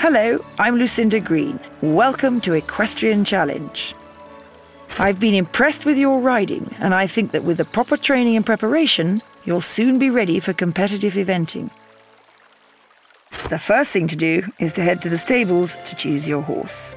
Hello, I'm Lucinda Green. Welcome to Equestrian Challenge. I've been impressed with your riding, and I think that with the proper training and preparation, you'll soon be ready for competitive eventing. The first thing to do is to head to the stables to choose your horse.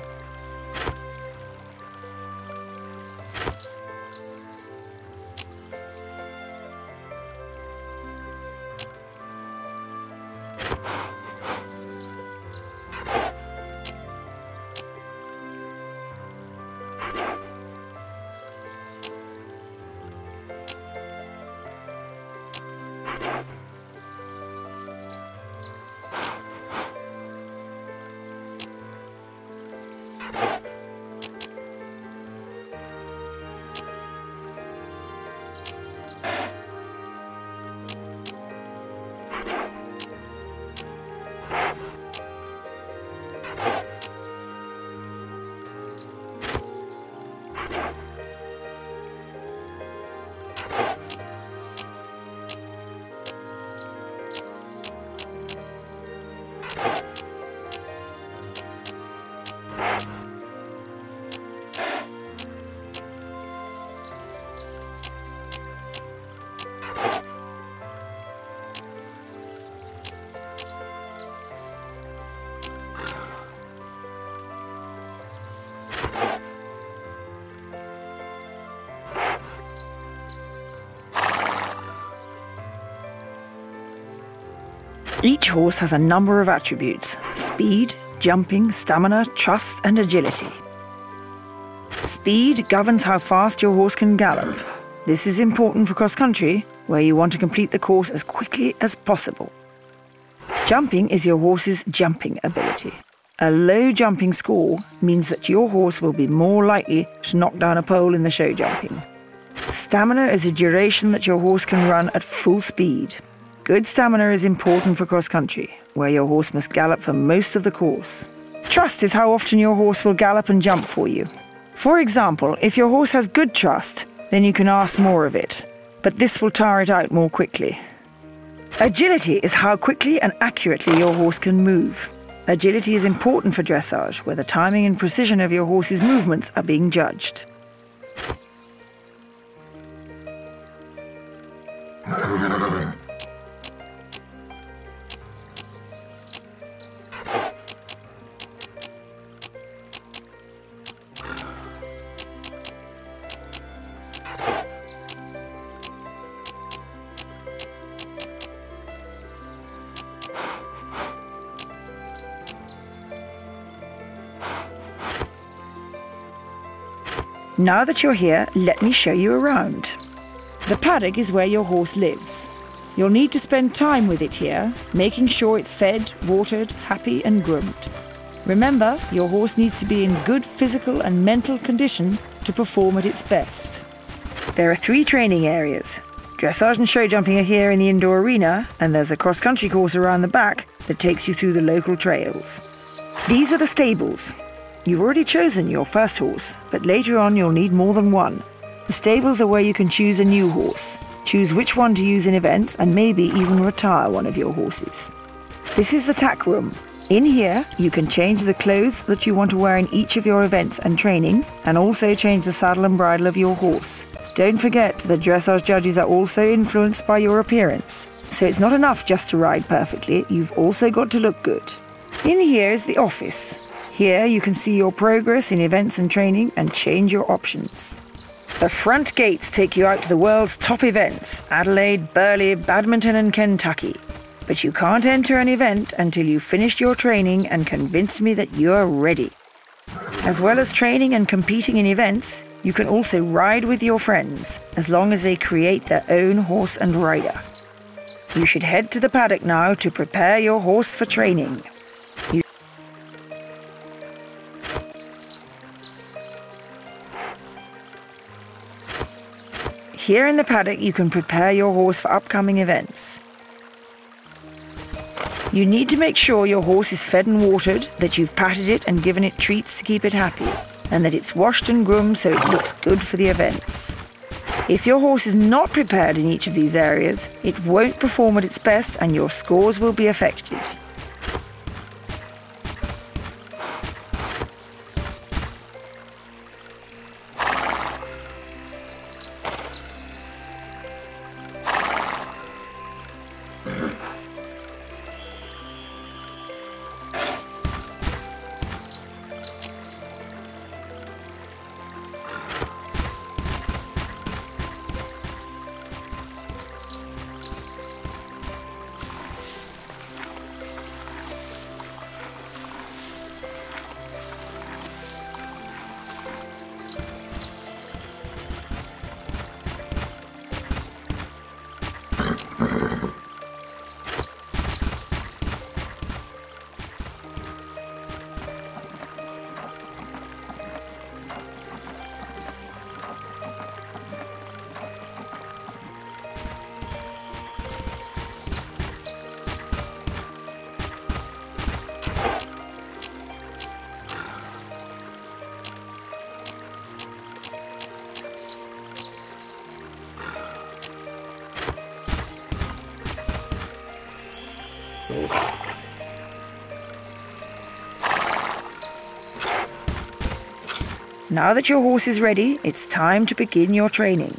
Each horse has a number of attributes: speed, jumping, stamina, trust, and agility. Speed governs how fast your horse can gallop. This is important for cross-country, where you want to complete the course as quickly as possible. Jumping is your horse's jumping ability. A low jumping score means that your horse will be more likely to knock down a pole in the show jumping. Stamina is a duration that your horse can run at full speed. Good stamina is important for cross-country, where your horse must gallop for most of the course. Trust is how often your horse will gallop and jump for you. For example, if your horse has good trust, then you can ask more of it, but this will tire it out more quickly. Agility is how quickly and accurately your horse can move. Agility is important for dressage, where the timing and precision of your horse's movements are being judged. Now that you're here, let me show you around. The paddock is where your horse lives. You'll need to spend time with it here, making sure it's fed, watered, happy and groomed. Remember, your horse needs to be in good physical and mental condition to perform at its best. There are 3 training areas. Dressage and show jumping are here in the indoor arena, and there's a cross-country course around the back that takes you through the local trails. These are the stables. You've already chosen your first horse, but later on you'll need more than one. The stables are where you can choose a new horse, choose which one to use in events, and maybe even retire one of your horses. This is the Tack Room. In here, you can change the clothes that you want to wear in each of your events and training, and also change the saddle and bridle of your horse. Don't forget, the dressage judges are also influenced by your appearance. So it's not enough just to ride perfectly, you've also got to look good. In here is the office. Here you can see your progress in events and training and change your options. The front gates take you out to the world's top events: Adelaide, Burley, Badminton and Kentucky. But you can't enter an event until you've finished your training and convinced me that you're ready. As well as training and competing in events, you can also ride with your friends, as long as they create their own horse and rider. You should head to the paddock now to prepare your horse for training. Here in the paddock, you can prepare your horse for upcoming events. You need to make sure your horse is fed and watered, that you've patted it and given it treats to keep it happy, and that it's washed and groomed so it looks good for the events. If your horse is not prepared in each of these areas, it won't perform at its best and your scores will be affected. Now that your horse is ready, it's time to begin your training.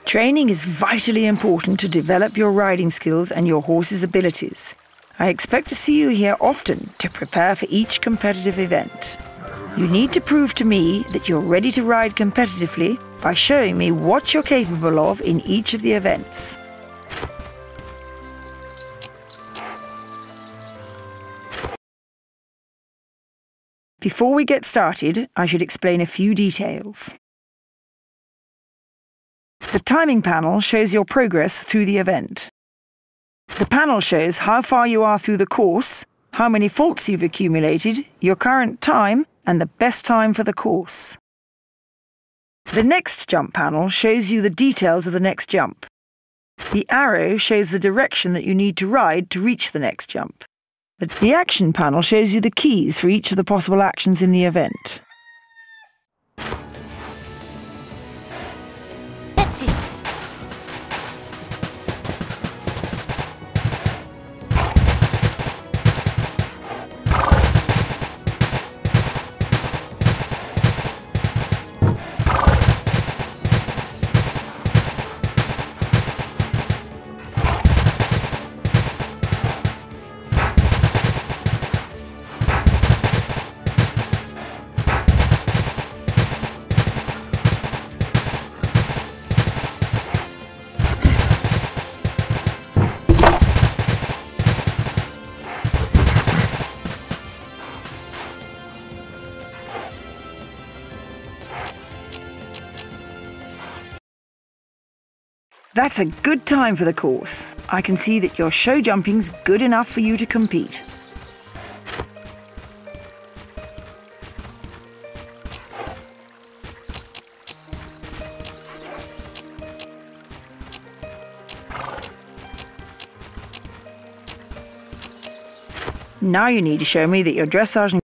Training is vitally important to develop your riding skills and your horse's abilities. I expect to see you here often to prepare for each competitive event. You need to prove to me that you're ready to ride competitively by showing me what you're capable of in each of the events. Before we get started, I should explain a few details. The timing panel shows your progress through the event. The panel shows how far you are through the course, how many faults you've accumulated, your current time, and the best time for the course. The next jump panel shows you the details of the next jump. The arrow shows the direction that you need to ride to reach the next jump. The action panel shows you the keys for each of the possible actions in the event. That's a good time for the course. I can see that your show jumping's good enough for you to compete. Now you need to show me that your dressage and